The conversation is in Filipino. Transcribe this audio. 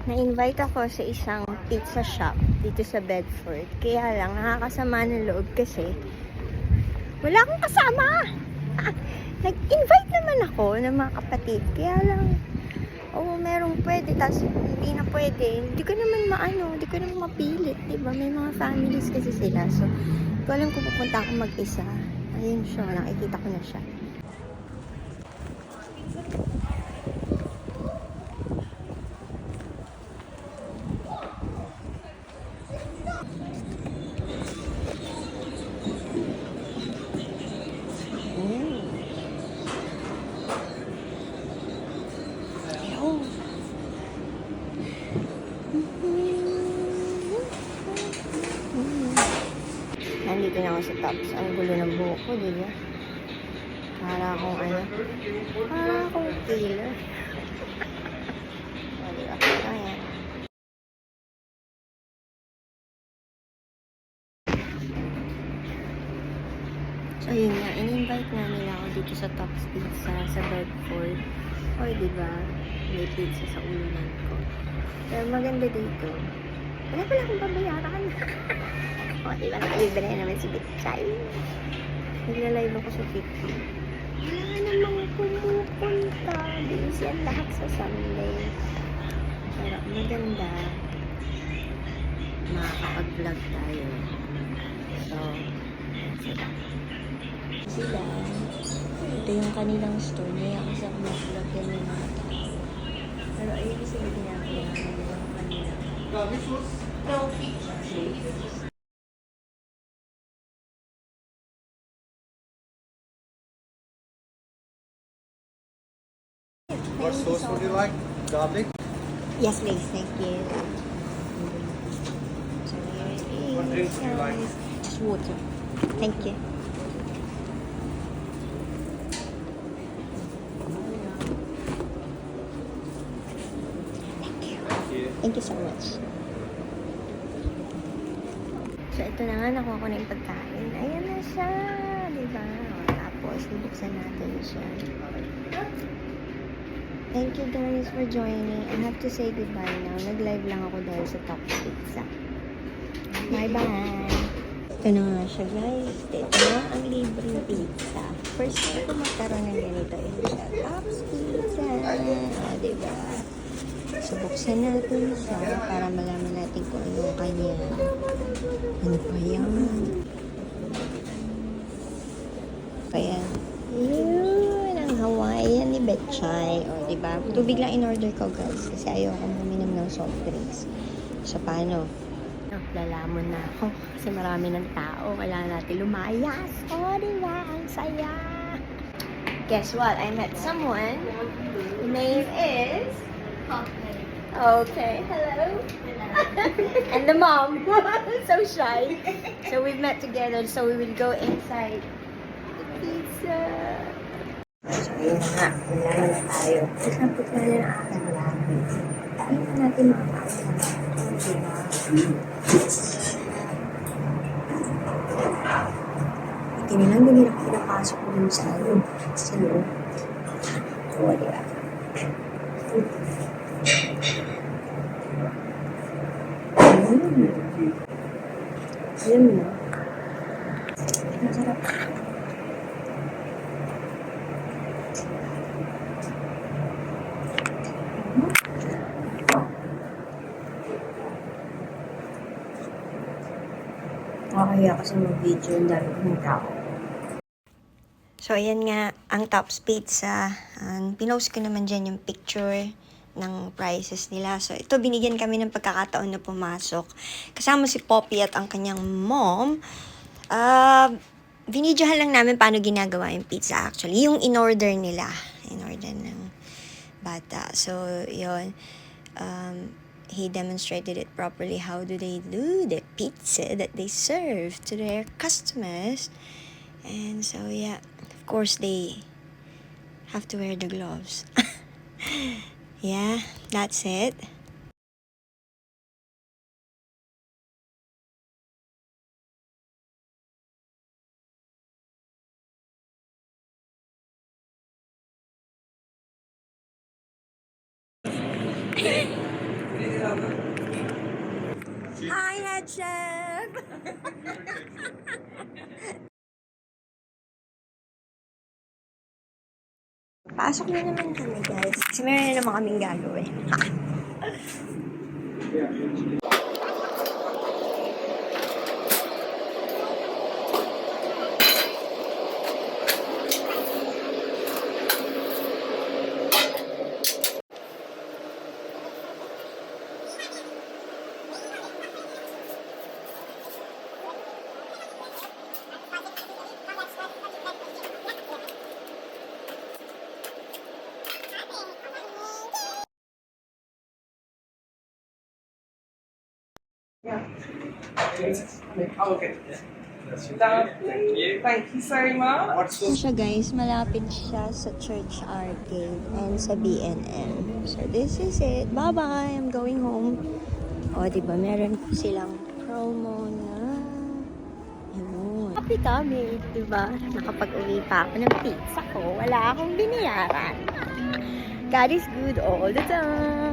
Na-invite ako sa isang pizza shop dito sa Bedford. Kaya lang, nakakasama ng loob kasi wala akong kasama. Nag-invite naman ako ng mga kapatid. Kaya lang, merong pwede, tapos hindi na pwede. Hindi ko naman hindi ko naman mapilit, diba? May mga families kasi sila. So, hindi ko alam kung pupunta ako mag-isa. Ayun siya, nakikita ko na siya. Nandito na ako sa tops. Ang gulo ng buhok ko, di ba? Para akong killer. O, di ba? Ayan. So, yun nga. In-invite nga nila ako dito sa Tops Pizza sa Bedford. O, di ba? May pizza sa ulunan ko. Pero maganda dito. Wala pala akong babayaran. O, diba? Nakalibre na naman si Bitchay. Nagla-live ako sa 50. Wala namang pumupunta. Busy ang lahat sa Sunday. Pero maganda. Makakapag-vlog tayo. So, sila. Ito yung kanilang store. May ako sa mag-vlog yan yung mga tao. Pero ayun sila ginagawa ng kanila. No features. What sauce would you like? Garlic? Yes, please. Thank you. So here it is. What drinks do you like? Just water. Thank you. Thank you. Thank you so much. So ito na nga, nakuha ko na yung pagkain. Ayan na siya. Diba? Tapos, bubuksan natin siya. Thank you guys for joining. I have to say goodbye now. Nag-live lang ako dahil sa Tops Pizza. Bye-bye! Ito na nga siya guys. Ito na ang libreng pizza. First time ko magkaroon ng ganito. Ito siya. Tops Pizza. Diba? So, buksan natin siya para malaman natin kung ano kanya. Ano pa yan? Ayan. Yun, ang Hawaiian ni Betchay. O, diba? Tubig lang in-order ko, guys. Kasi ayoko uminom ng soft drinks. So, paano? Lalamon na ako. Kasi marami ng tao. Kailangan natin lumayas. O, diba? Ang saya. Guess what? I met someone. The name is... Okay, hello. And the mom. So shy. So we've met together. So we will go inside the pizza. So yun nga. Ulan na tayo. Kasapot na rin ang aking labi. Tingnan natin makakasama. Hindi nilang hindi na pinapasok ko dun sa loob. Sa loob. O, diba? Alam mo. Masarap. Nakakaya kasi mag-video ang dami ng tao. So, ayan nga, ang Tops Pizza. Pinost ko naman dyan yung picture ng prices nila. So, ito, binigyan kami ng pagkakataon na pumasok. Kasama si Poppy at ang kanyang mom. Binidyohan lang namin paano ginagawa yung pizza actually. Yung in-order nila. In-order ng bata. So, yun. He demonstrated it properly. How do they do the pizza that they serve to their customers? And so, yeah. Of course, they have to wear the gloves. Yeah, that's it. Hi, head chef! Pasok na naman kami, guys. Kasi meron na naman kaming gagawin. Okay. Thank you so much. What's Ito siya, guys. Malapit siya sa Church Arcade and sa B&M. So, this is it. Bye-bye! I'm going home. O, diba? Meron po silang promo na... Ayun. Happy kami, diba? Nakapag-uwi pa ako ng pizza ko. Wala akong binayaran. God is good all the time.